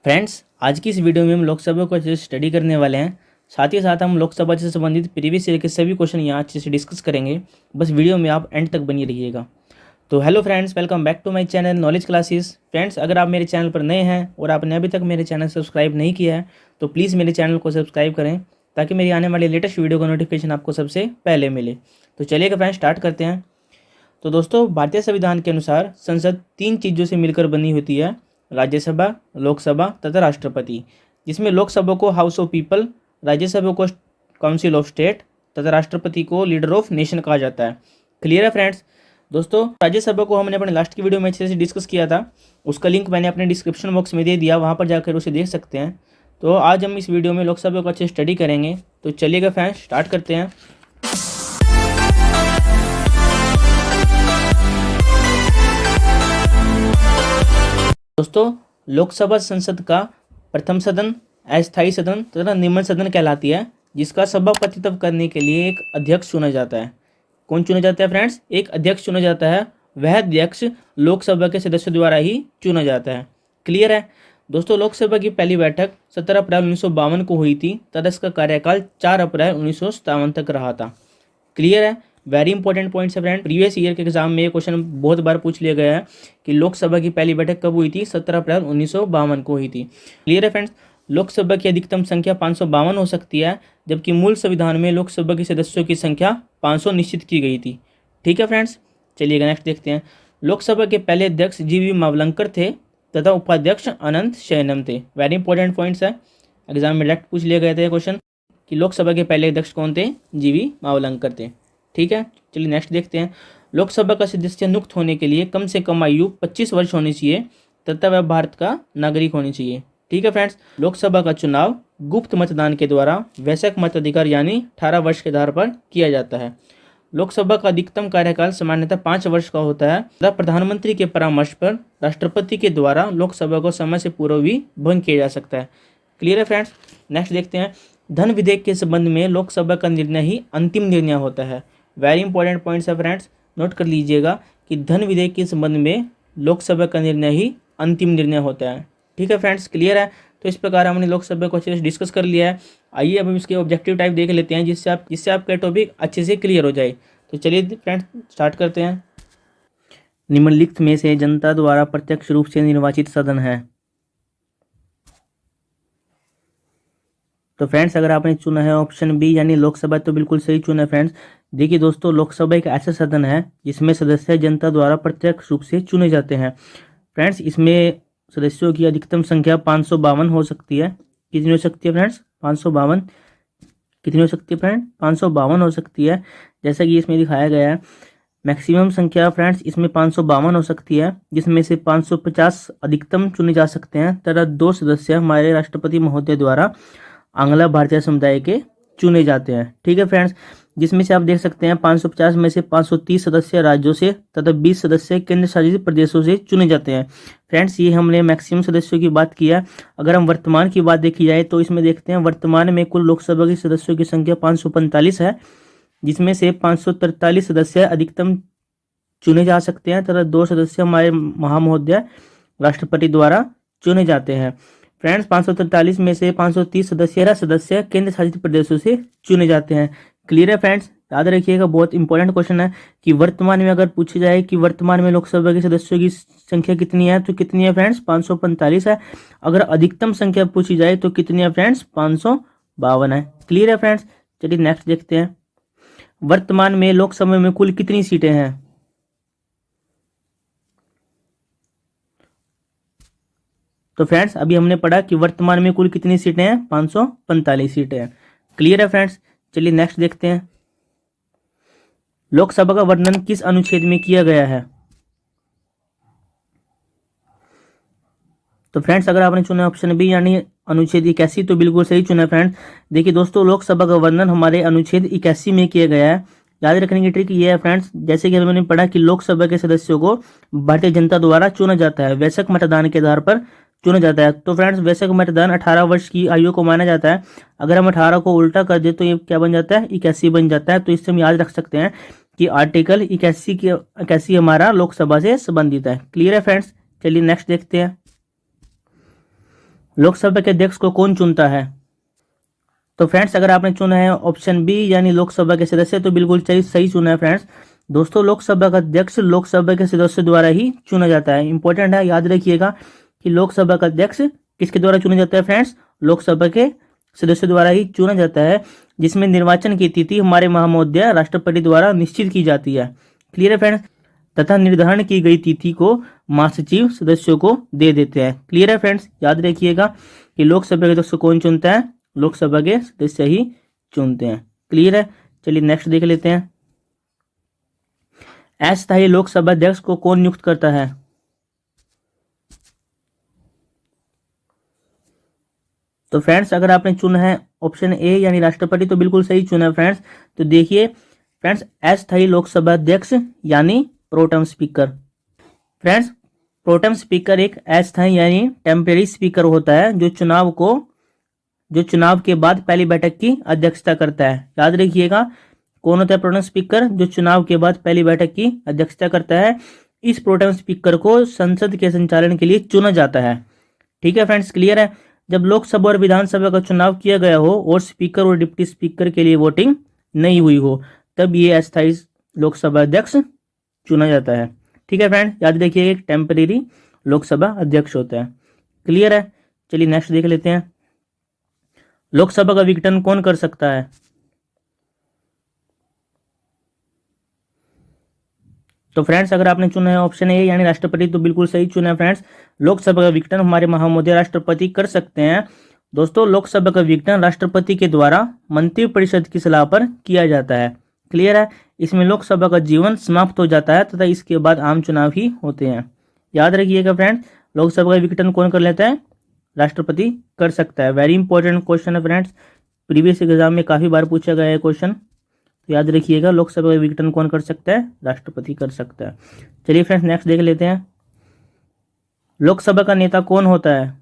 Friends, आज की इस वीडियो में हम लोकसभा को अच्छे से स्टडी करने वाले हैं। साथ ही साथ हम लोकसभा से संबंधित प्रीवियस ईयर के सभी क्वेश्चन यहाँ अच्छे से डिस्कस करेंगे। बस वीडियो में आप एंड तक बनी रहिएगा। तो hello friends, welcome back to my channel knowledge classes. Friends, अगर आप मेरे चैनल पर नए हैं और आपने अभी तक मेरे चैनल सब्सक्राइब नहीं किया है तो प्लीज़ मेरे चैनल को सब्सक्राइब करें ताकि मेरी आने वाली लेटेस्ट वीडियो का नोटिफिकेशन आपको सबसे पहले मिले। तो चलिएगा फ्रेंड्स, स्टार्ट करते हैं। तो दोस्तों, भारतीय संविधान के अनुसार संसद 3 चीज़ों से मिलकर बनी होती है: राज्यसभा, लोकसभा तथा राष्ट्रपति। जिसमें लोकसभा को हाउस ऑफ पीपल, राज्यसभा को काउंसिल ऑफ स्टेट तथा राष्ट्रपति को लीडर ऑफ नेशन कहा जाता है। क्लियर है फ्रेंड्स? दोस्तों, राज्यसभा को हमने अपने लास्ट की वीडियो में अच्छे से डिस्कस किया था। उसका लिंक मैंने अपने डिस्क्रिप्शन बॉक्स में दे दिया, वहाँ पर जाकर उसे देख सकते हैं। तो आज हम इस वीडियो में लोकसभा को अच्छे स्टडी करेंगे। तो चलिएगा फ्रेंड्स, स्टार्ट करते हैं। दोस्तों, लोकसभा संसद का प्रथम सदन, अस्थायी सदन तथा निम्न सदन कहलाती है, जिसका सभापतित्व करने के लिए एक अध्यक्ष चुना जाता है। कौन चुना जाता है फ्रेंड्स? एक अध्यक्ष चुना जाता है। वह अध्यक्ष लोकसभा के सदस्यों द्वारा ही चुना जाता है। क्लियर है? दोस्तों, लोकसभा की पहली बैठक 17 अप्रैल 1952 को हुई थी तथा इसका कार्यकाल 4 अप्रैल 1957 तक रहा था। क्लियर है? वेरी इंपॉर्टेंट पॉइंट्स है फ्रेंड। प्रीवियस ईयर के एग्जाम में ये क्वेश्चन बहुत बार पूछ लिया गया है कि लोकसभा की पहली बैठक कब हुई थी? 17 अप्रैल 1952 को हुई थी। क्लियर है फ्रेंड्स? लोकसभा की अधिकतम संख्या 552 हो सकती है, जबकि मूल संविधान में लोकसभा के सदस्यों की संख्या 500 निश्चित की गई थी। ठीक है फ्रेंड्स, चलिएगा नेक्स्ट देखते हैं। लोकसभा के पहले अध्यक्ष जीवी मावलंकर थे तथा उपाध्यक्ष अनंत शयनम थे। वेरी इंपॉर्टेंट पॉइंट्स है, एग्जाम में डायरेक्ट पूछ लिया गया था क्वेश्चन कि लोकसभा के पहले अध्यक्ष कौन थे? जीवी मावलंकर थे। ठीक है, चलिए नेक्स्ट देखते हैं। लोकसभा का सदस्य नियुक्त होने के लिए कम से कम आयु 25 वर्ष होनी चाहिए तथा वह भारत का नागरिक होनी चाहिए। ठीक है फ्रेंड्स, लोकसभा का चुनाव गुप्त मतदान के द्वारा वयस्क मताधिकार यानी 18 वर्ष के आधार पर किया जाता है। लोकसभा का अधिकतम कार्यकाल सामान्यतः 5 वर्ष का होता है तथा प्रधानमंत्री के परामर्श पर राष्ट्रपति के द्वारा लोकसभा को समय से पूर्व भी भंग किया जा सकता है। क्लियर है फ्रेंड्स? नेक्स्ट देखते हैं। धन विधेयक के संबंध में लोकसभा का निर्णय ही अंतिम निर्णय होता है। वेरी इंपॉर्टेंट पॉइंट्स है फ्रेंड्स, नोट कर लीजिएगा कि धन विधेयक के संबंध में लोकसभा का निर्णय ही अंतिम निर्णय होता है। ठीक है फ्रेंड्स, क्लियर है? तो इस प्रकार हमने लोकसभा को अच्छे से डिस्कस कर लिया है। आइए अब हम इसके ऑब्जेक्टिव टाइप देख लेते हैं, जिससे आपका टॉपिक अच्छे से क्लियर हो जाए। तो चलिए फ्रेंड्स, स्टार्ट करते हैं। निम्नलिखित में से जनता द्वारा प्रत्यक्ष रूप से निर्वाचित सदन है। तो फ्रेंड्स, अगर आपने चुना है ऑप्शन बी यानी लोकसभा, तो बिल्कुल सही चुना है फ्रेंड्स। देखिए दोस्तों, लोकसभा एक ऐसा सदन है जिसमें सदस्य जनता द्वारा प्रत्यक्ष रूप से चुने जाते हैं। फ्रेंड्स, इसमें सदस्यों की अधिकतम संख्या 552 हो सकती है। कितनी हो सकती है फ्रेंड्स? 552। कितनी हो सकती है फ्रेंड? 552 हो सकती है, जैसा कि इसमें दिखाया गया है। मैक्सिमम संख्या फ्रेंड्स इसमें 552 हो सकती है, जिसमें से 550 अधिकतम चुने जा सकते हैं तथा 2 सदस्य हमारे राष्ट्रपति महोदय द्वारा आंग्ला भारतीय समुदाय के चुने जाते हैं। ठीक है फ्रेंड्स, जिसमें से आप देख सकते हैं 550 में से 530 सदस्य राज्यों से तथा 20 सदस्य केंद्र शासित प्रदेशों से चुने जाते हैं। फ्रेंड्स, ये हमने मैक्सिमम सदस्यों की बात की है। अगर हम वर्तमान की बात देखी जाए तो इसमें देखते हैं वर्तमान में कुल लोकसभा के सदस्यों की संख्या 545 है, जिसमें से 543 सदस्य अधिकतम चुने जा सकते हैं तथा 2 सदस्य हमारे महामहोदय राष्ट्रपति द्वारा चुने जाते हैं। फ्रेंड्स, 543 में से 530 सदस्य केंद्र शासित प्रदेशों से चुने जाते हैं। क्लियर है फ्रेंड्स? याद रखिएगा, बहुत इंपॉर्टेंट क्वेश्चन है कि वर्तमान में अगर पूछी जाए कि वर्तमान में लोकसभा के सदस्यों की संख्या कितनी है, तो कितनी है फ्रेंड्स? 545 है। अगर अधिकतम संख्या पूछी जाए तो कितनी है फ्रेंड्स? 552 है। क्लियर है फ्रेंड्स? चलिए नेक्स्ट देखते हैं। वर्तमान में लोकसभा में कुल कितनी सीटें हैं? तो फ्रेंड्स, अभी हमने पढ़ा कि वर्तमान में कुल कितनी सीटें हैं? 545 सीटें हैं। क्लियर है फ्रेंड्स? चलिए नेक्स्ट देखते हैं। लोकसभा का वर्णन किस अनुच्छेद में किया गया है? तो फ्रेंड्स, अगर आपने चुना ऑप्शन बी यानी अनुच्छेद 81, तो बिल्कुल सही चुना है फ्रेंड्स। देखिए दोस्तों, लोकसभा का वर्णन हमारे अनुच्छेद 81 में किया गया है। याद रखने की ट्रिक ये है फ्रेंड्स, जैसे कि हमने पढ़ा कि लोकसभा के सदस्यों को भारतीय जनता द्वारा चुना जाता है, वयस्क मतदान के आधार पर चुना जाता है। तो फ्रेंड्स, वयस्क मतदान 18 वर्ष की आयु को माना जाता है। अगर हम 18 को उल्टा कर दे तो ये क्या बन जाता है? 81 बन जाता है। तो इससे हम याद रख सकते हैं कि आर्टिकल 81 हमारा लोकसभा से संबंधित है। क्लियर है फ्रेंड्स? चलिए नेक्स्ट देखते हैं। लोकसभा के अध्यक्ष को कौन चुनता है? तो फ्रेंड्स अगर आपने चुना है ऑप्शन बी यानी लोकसभा के सदस्य तो बिल्कुल सही चुना है फ्रेंड्स। दोस्तों लोकसभा का अध्यक्ष लोकसभा के सदस्य द्वारा ही चुना जाता है। इंपॉर्टेंट है, याद रखिएगा कि लोकसभा का अध्यक्ष किसके द्वारा चुना जाता है फ्रेंड्स? लोकसभा के सदस्य द्वारा ही चुना जाता है, जिसमें निर्वाचन की तिथि हमारे महामहोदय राष्ट्रपति द्वारा निश्चित की जाती है। क्लियर है फ्रेंड्स? तथा निर्धारण की गई तिथि को महासचिव सदस्यों को दे देते हैं। क्लियर है फ्रेंड्स? याद रखिएगा कि लोकसभा के अध्यक्ष को कौन चुनता है? लोकसभा के सदस्य ही चुनते हैं। क्लियर है? चलिए नेक्स्ट देख लेते हैं। अस्थायी लोकसभा अध्यक्ष को कौन नियुक्त करता है? तो फ्रेंड्स अगर आपने चुना है ऑप्शन ए यानी राष्ट्रपति तो बिल्कुल सही चुना है फ्रेंड्स। तो देखिए फ्रेंड्स, अस्थायी लोकसभा अध्यक्ष यानी pro tem speaker. Friends pro tem speaker एक अस्थायी यानी टेम्परेरी स्पीकर होता है जो चुनाव के बाद पहली बैठक की अध्यक्षता करता है। याद रखिएगा कौन होता है प्रोटेम स्पीकर? जो चुनाव के बाद पहली बैठक की अध्यक्षता करता है। इस प्रोटेम स्पीकर को संसद के संचालन के लिए चुना जाता है। ठीक है फ्रेंड्स? क्लियर है? जब लोकसभा और विधानसभा का चुनाव किया गया हो और स्पीकर और डिप्टी स्पीकर के लिए वोटिंग नहीं हुई हो तब ये अस्थायी लोकसभा अध्यक्ष चुना जाता है। ठीक है फ्रेंड? याद रखिए एक टेम्परेरी लोकसभा अध्यक्ष होता है। क्लियर है? चलिए नेक्स्ट देख लेते हैं। लोकसभा का विघटन कौन कर सकता है? तो फ्रेंड्स अगर आपने चुना है ऑप्शन ए यानी राष्ट्रपति तो बिल्कुल सही चुना है फ्रेंड्स। लोकसभा का विघटन हमारे महामहोदय राष्ट्रपति कर सकते हैं। दोस्तों लोकसभा का विघटन राष्ट्रपति के द्वारा मंत्रिपरिषद की सलाह पर किया जाता है। क्लियर है? इसमें लोकसभा का जीवन समाप्त हो जाता है तथा इसके बाद आम चुनाव ही होते हैं। याद रखिएगा फ्रेंड्स, लोकसभा का विघटन कौन कर लेता है? राष्ट्रपति कर सकता है। वेरी इंपॉर्टेंट क्वेश्चन है फ्रेंड्स, प्रीवियस एग्जाम में काफी बार पूछा गया है क्वेश्चन। तो याद रखिएगा लोकसभा का विघटन कौन कर सकता है? राष्ट्रपति कर सकता है। चलिए फ्रेंड्स नेक्स्ट देख लेते हैं। लोकसभा का नेता कौन होता है?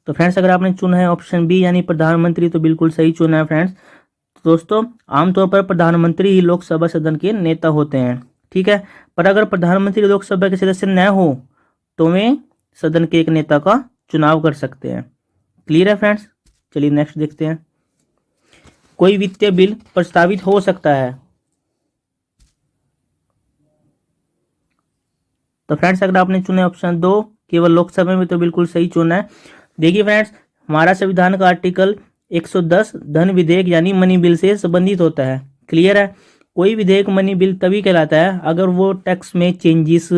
तो फ्रेंड्स अगर आपने चुना है ऑप्शन बी यानी प्रधानमंत्री तो बिल्कुल सही चुना है फ्रेंड्स। तो दोस्तों आमतौर पर प्रधानमंत्री ही लोकसभा सदन के नेता होते हैं। ठीक है? पर अगर प्रधानमंत्री लोकसभा के सदस्य न हो तो वे सदन के एक नेता का चुनाव कर सकते हैं। क्लियर है फ्रेंड्स? चलिए नेक्स्ट देखते हैं। कोई वित्तीय बिल प्रस्तावित हो सकता है? तो फ्रेंड्स अगर आपने चुना है ऑप्शन दो केवल लोकसभा में तो बिल्कुल सही चुना है। देखिए फ्रेंड्स, हमारा संविधान का आर्टिकल 110 धन विधेयक यानी मनी बिल से संबंधित होता है। क्लियर है? कोई विधेयक मनी बिल तभी कहलाता है अगर वो टैक्स में चेंजेस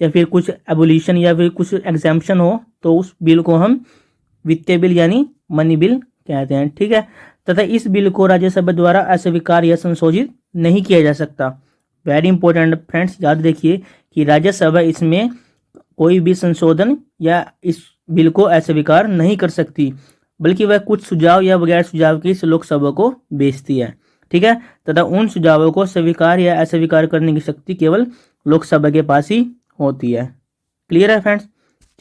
या फिर कुछ एबोलिशन या फिर कुछ एग्जाम्पशन हो तो उस बिल को हम वित्तीय बिल यानी मनी बिल कहते हैं। ठीक है? तथा इस बिल को राज्यसभा द्वारा अस्वीकार या संशोधित नहीं किया जा सकता। वेरी इंपॉर्टेंट फ्रेंड्स, याद रखिए कि राज्यसभा इसमें कोई भी संशोधन या इस बिल को अस्वीकार नहीं कर सकती, बल्कि वह कुछ सुझाव या बगैर सुझाव की इस लोकसभा को भेजती है। ठीक है? तथा उन सुझावों को स्वीकार या अस्वीकार करने की शक्ति केवल लोकसभा के पास ही होती है। क्लियर है फ्रेंड्स?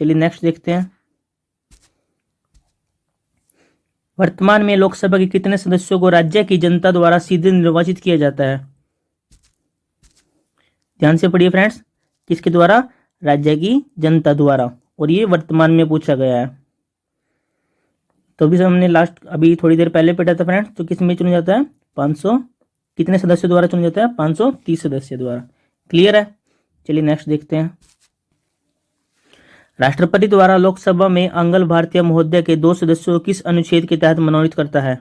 चलिए नेक्स्ट देखते हैं। वर्तमान में लोकसभा के कितने सदस्यों को राज्य की जनता द्वारा सीधे निर्वाचित किया जाता है? ध्यान से पढ़िए फ्रेंड्स, किसके द्वारा? राज्य की जनता द्वारा, और ये वर्तमान में पूछा गया है। तो भी हमने लास्ट अभी थोड़ी देर पहले पढ़ा था फ्रेंड्स। तो किस में चुना जाता है? 500 कितने सदस्यों द्वारा चुना जाता है? 530 सदस्य द्वारा। क्लियर है? चलिए नेक्स्ट देखते हैं। राष्ट्रपति द्वारा लोकसभा में अंगल भारतीय महोदय के 2 सदस्यों को किस अनुच्छेद के तहत मनोनीत करता है?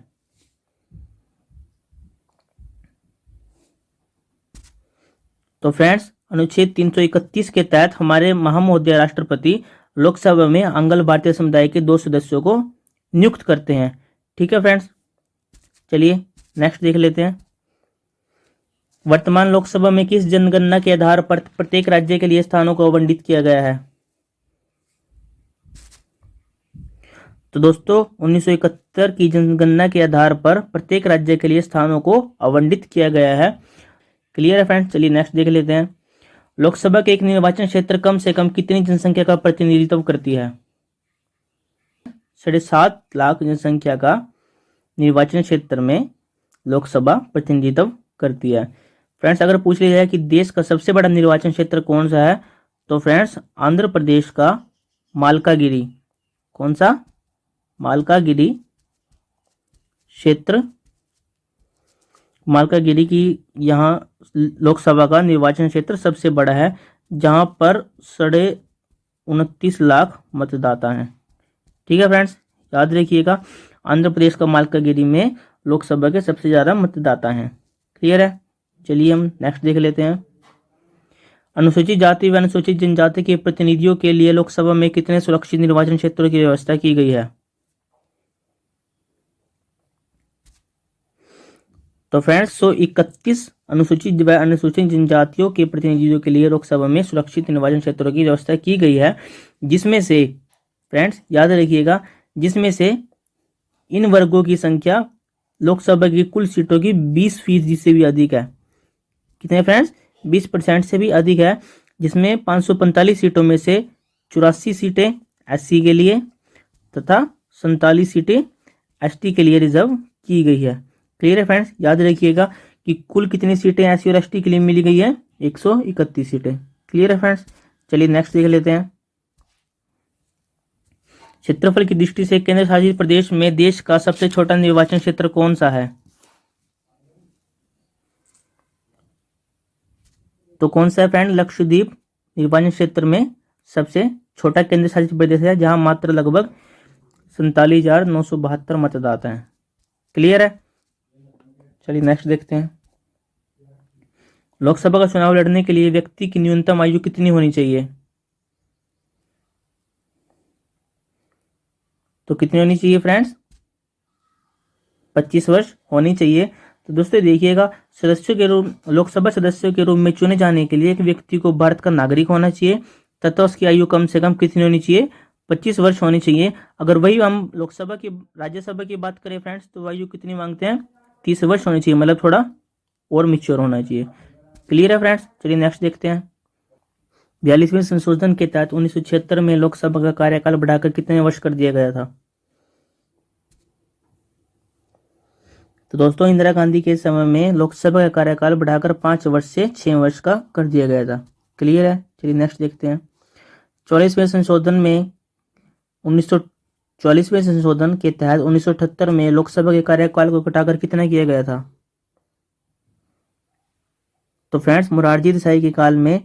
तो फ्रेंड्स अनुच्छेद 331 के तहत हमारे महामहोदय राष्ट्रपति लोकसभा में अंगल भारतीय समुदाय के 2 सदस्यों को नियुक्त करते हैं। ठीक है फ्रेंड्स? चलिए नेक्स्ट देख लेते हैं। वर्तमान लोकसभा में किस जनगणना के आधार पर प्रत्येक राज्य के लिए स्थानों को आवंटित किया गया है? तो दोस्तों 1971 की जनगणना के आधार पर प्रत्येक राज्य के लिए स्थानों को आवंटित किया गया है। क्लियर है फ्रेंड्स? चलिए नेक्स्ट देख लेते हैं। लोकसभा के एक निर्वाचन क्षेत्र कम से कम कितनी जनसंख्या का प्रतिनिधित्व करती है? 7.5 लाख जनसंख्या का निर्वाचन क्षेत्र में लोकसभा प्रतिनिधित्व करती है। फ्रेंड्स अगर पूछ लिया जाए कि देश का सबसे बड़ा निर्वाचन क्षेत्र कौन सा है तो फ्रेंड्स आंध्र प्रदेश का मालकागिरी, कौन सा? मालकागिरी क्षेत्र, मालकागिरी की यहाँ लोकसभा का निर्वाचन क्षेत्र सबसे बड़ा है, जहाँ पर 29.5 लाख मतदाता हैं। ठीक है फ्रेंड्स, याद रखिएगा, आंध्र प्रदेश का मालकागिरी में लोकसभा के सबसे ज़्यादा मतदाता हैं। क्लियर है? चलिए हम नेक्स्ट देख लेते हैं। अनुसूचित जाति व अनुसूचित जनजाति के प्रतिनिधियों के लिए लोकसभा में कितने सुरक्षित निर्वाचन क्षेत्रों की व्यवस्था की गई है? तो फ्रेंड्स 131 अनुसूचित व अनुसूचित जनजातियों के प्रतिनिधियों के लिए लोकसभा में सुरक्षित निर्वाचन क्षेत्रों की व्यवस्था की गई है, जिसमें से फ्रेंड्स याद रखिएगा, जिसमें से इन वर्गों की संख्या लोकसभा की कुल सीटों की 20% से भी अधिक है। कितने फ्रेंड्स? 20% से भी अधिक है, जिसमें 545 सीटों में से 84 सीटें एससी के लिए तथा 47 सीटें एसटी के लिए रिजर्व की गई है। क्लियर है फ्रेंड्स? याद रखिएगा कि कुल कितनी सीटें एससी और एसटी के लिए मिली गई है? 131 सीटें। क्लियर है फ्रेंड्स? चलिए नेक्स्ट देख लेते हैं। क्षेत्रफल की दृष्टि से केंद्र शासित प्रदेश में देश का सबसे छोटा निर्वाचन क्षेत्र कौन सा है? तो कौन सा है फ्रेंड? लक्षद्वीप निर्वाचन क्षेत्र में सबसे छोटा केंद्र शासित प्रदेश है, जहां मात्र लगभग 47,972 मतदाता हैं। क्लियर है? चलिए नेक्स्ट देखते हैं। लोकसभा का चुनाव लड़ने के लिए व्यक्ति की न्यूनतम आयु कितनी होनी चाहिए? तो कितनी होनी चाहिए फ्रेंड्स? 25 वर्ष होनी चाहिए। तो दोस्तों देखिएगा, सदस्यों के रूप लोकसभा सदस्यों के रूप में चुने जाने के लिए एक व्यक्ति को भारत का नागरिक होना चाहिए तथा उसकी आयु कम से कम कितनी होनी चाहिए? 25 वर्ष होनी चाहिए। अगर वही हम लोकसभा की राज्यसभा की बात करें फ्रेंड्स, तो आयु कितनी मांगते हैं? 30 वर्ष होनी चाहिए, मतलब थोड़ा और मिच्योर होना चाहिए। क्लियर है फ्रेंड्स? चलिए नेक्स्ट देखते हैं। 42वें संशोधन के तहत 1976 में लोकसभा का कार्यकाल बढ़ाकर कितने वर्ष कर दिया गया था? तो दोस्तों इंदिरा गांधी के समय में लोकसभा का कार्यकाल बढ़ाकर 5 वर्ष से 6 वर्ष का कर दिया गया था। क्लियर है? चलिए नेक्स्ट देखते हैं। 44वें संशोधन के तहत 1978 में लोकसभा के कार्यकाल को घटाकर कितना किया गया था? तो फ्रेंड्स मोरारजी देसाई के काल में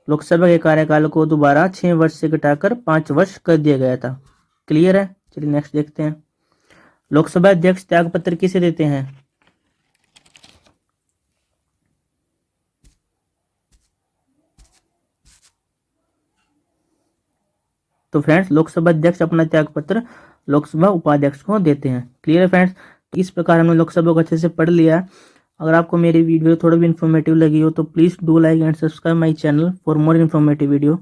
लोकसभा के कार्यकाल को दोबारा 6 वर्ष से घटाकर 5 वर्ष कर दिया गया था। क्लियर है? चलिए नेक्स्ट देखते हैं। लोकसभा अध्यक्ष त्यागपत्र किसे देते हैं? तो फ्रेंड्स लोकसभा अध्यक्ष अपना त्यागपत्र लोकसभा उपाध्यक्ष को देते हैं। क्लियर है फ्रेंड्स? इस प्रकार हमने लोकसभा को अच्छे से पढ़ लिया। अगर आपको मेरी वीडियो थोड़ा भी इन्फॉर्मेटिव लगी हो तो please do like and subscribe my channel for more informative video.